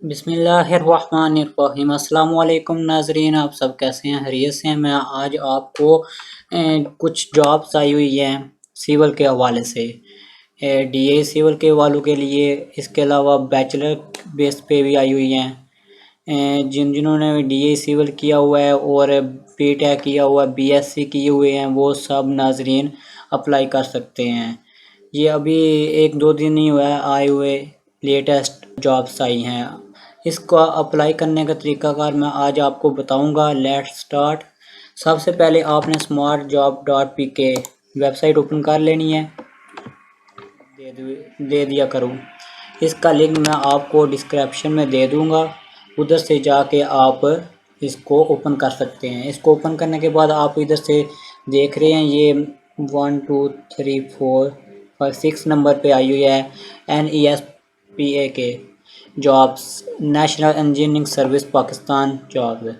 बिस्मिल्लाहिर्रहमानिर्रहीम। अस्सलाम वालेकुम नाज़रीन, आप सब कैसे हैं? खैरियत से हैं? मैं आज आपको कुछ जॉब्स आई हुई हैं सिविल के हवाले से, डीए सिविल के वालों के लिए। इसके अलावा बैचलर बेस पे भी आई हुई हैं। जिन्होंने डीए सिविल किया हुआ है और बीटेक किया हुआ है, बीएससी किए हुए हैं, वो सब नाज़रीन अप्लाई कर सकते हैं। ये अभी 1-2 दिन ही हुआ है आए हुए, लेटेस्ट जॉब्स आई हैं। इसका अप्लाई करने का तरीकाकार मैं आज आपको बताऊंगा। Let's start. सबसे पहले आपने smartjob.pk वेबसाइट ओपन कर लेनी है। दे दिया करूँ। इसका लिंक मैं आपको डिस्क्रिप्शन में दे दूंगा, उधर से जाके आप इसको ओपन कर सकते हैं। इसको ओपन करने के बाद आप इधर से देख रहे हैं, ये 1 2 3 4 5 6 नंबर पे आई हुई है NesPak jobs, national engineering service Pakistan jobs.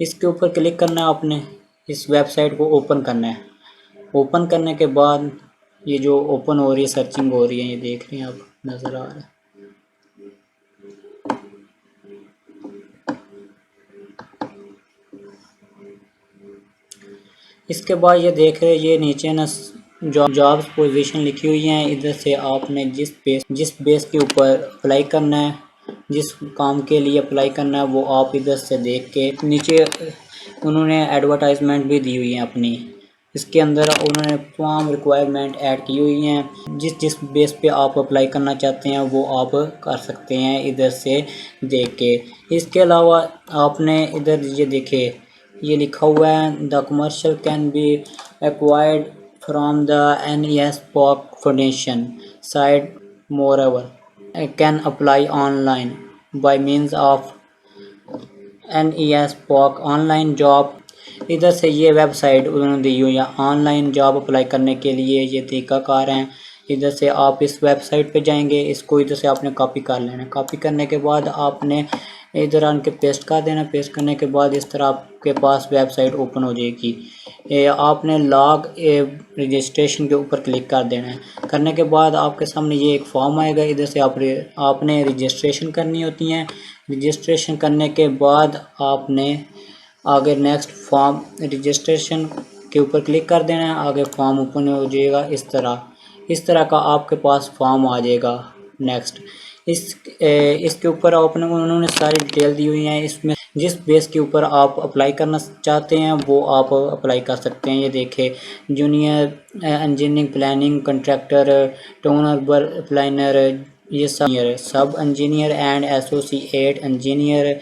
इसके ऊपर क्लिक करना है आपने। इस वेबसाइट को ओपन करना है। ओपन करने के बाद ये जो ओपन हो रही है, सर्चिंग हो रही है, ये देख रहे हैं आप, नज़र आ रहा है। इसके बाद ये देख रहे हैं, ये नीचे ना जॉब्स पोजीशन लिखी हुई हैं। इधर से आपने जिस बेस के ऊपर अप्लाई करना है, जिस काम के लिए अप्लाई करना है, वो आप इधर से देख के नीचे उन्होंने एडवर्टाइजमेंट भी दी हुई है अपनी। इसके अंदर उन्होंने तमाम रिक्वायरमेंट ऐड की हुई हैं। जिस बेस पे आप अप्लाई करना चाहते हैं वो आप कर सकते हैं इधर से देख के। इसके अलावा आपने इधर ये देखे, ये लिखा हुआ है the commercial can be acquired from the NesPak foundation site, moreover can apply online bye means of NesPak online job. इधर से ये वेबसाइट उन्होंने दी हुई है ऑनलाइन जॉब अप्लाई करने के लिए। ये तरीकाकार हैं। इधर से आप इस वेबसाइट पे जाएंगे, इसको इधर से आपने कॉपी कर लेना। कॉपी करने के बाद आपने इधर आन के पेस्ट कर देना। पेस्ट करने के बाद इस तरह आपके पास वेबसाइट ओपन हो जाएगी। आपने लॉग रजिस्ट्रेशन के ऊपर क्लिक कर देना है। करने के बाद आपके सामने ये एक फॉर्म आएगा। इधर से आपने रजिस्ट्रेशन करनी होती हैं। रजिस्ट्रेशन करने के बाद आपने आगे नेक्स्ट फॉर्म रजिस्ट्रेशन के ऊपर क्लिक कर देना है। आगे फॉर्म ओपन हो जाएगा। इस तरह का आपके पास फॉर्म आ जाएगा। नेक्स्ट इसके ऊपर आपने उन्होंने सारी डिटेल दी हुई हैं। इसमें जिस बेस के ऊपर आप अप्लाई करना चाहते हैं वो आप अप्लाई कर सकते हैं। ये देखें, junior engineering planning contractor, town planner, ये सब इंजीनियर एंड एसोसिएट इंजीनियर।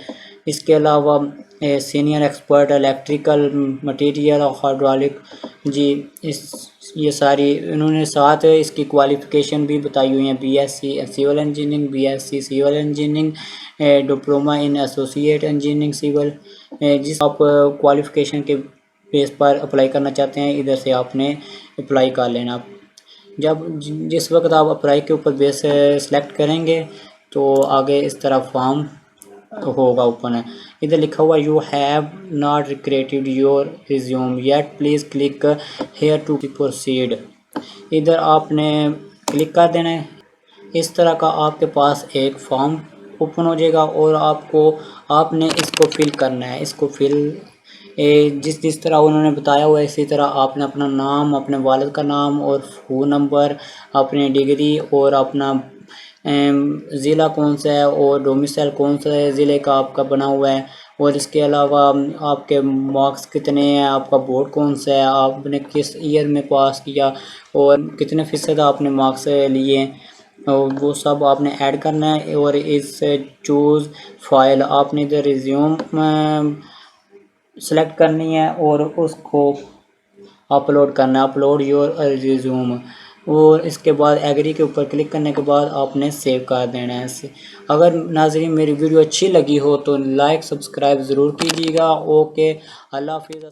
इसके अलावा सीनियर एक्सपर्ट इलेक्ट्रिकल मटेरियल और हाइड्रोलिक जी। ये सारी उन्होंने साथ इसकी क्वालिफ़िकेशन भी बताई हुई हैं। BSc civil engineering, BSc civil engineering, diploma in associate engineering civil. जिस आप क्वालिफ़िकेशन के बेस पर अप्लाई करना चाहते हैं, इधर से आपने अप्लाई कर लेना। जिस वक्त आप अप्लाई के ऊपर बेस सेलेक्ट करेंगे तो आगे इस तरह फॉर्म होगा ओपन है। इधर लिखा हुआ you have not created your resume yet, please click here to proceed. इधर आपने क्लिक कर देना है। इस तरह का आपके पास एक फॉर्म ओपन हो जाएगा और आपने इसको फिल करना है। इसको फिल जिस तरह उन्होंने बताया हुआ है, इसी तरह आपने अपना नाम, अपने वालिद का नाम और फ़ोन नंबर, अपनी डिग्री और अपना ज़िला कौन सा है और डोमिसाइल कौन सा है ज़िले का आपका बना हुआ है, और इसके अलावा आपके मार्क्स कितने हैं, आपका बोर्ड कौन सा है, आपने किस ईयर में पास किया और कितने फ़ीसद आपने मार्क्स लिए, और वो सब आपने ऐड करना है। और इस चूज़ फाइल आपने इधर रिज्यूम सेलेक्ट करनी है और उसको अपलोड करना है, अपलोड योर रिज्यूम। और इसके बाद एग्री के ऊपर क्लिक करने के बाद आपने सेव कर देना है इसे। अगर नाज़रीन मेरी वीडियो अच्छी लगी हो तो लाइक सब्सक्राइब ज़रूर कीजिएगा। ओके, अल्लाह हाफ़िज़।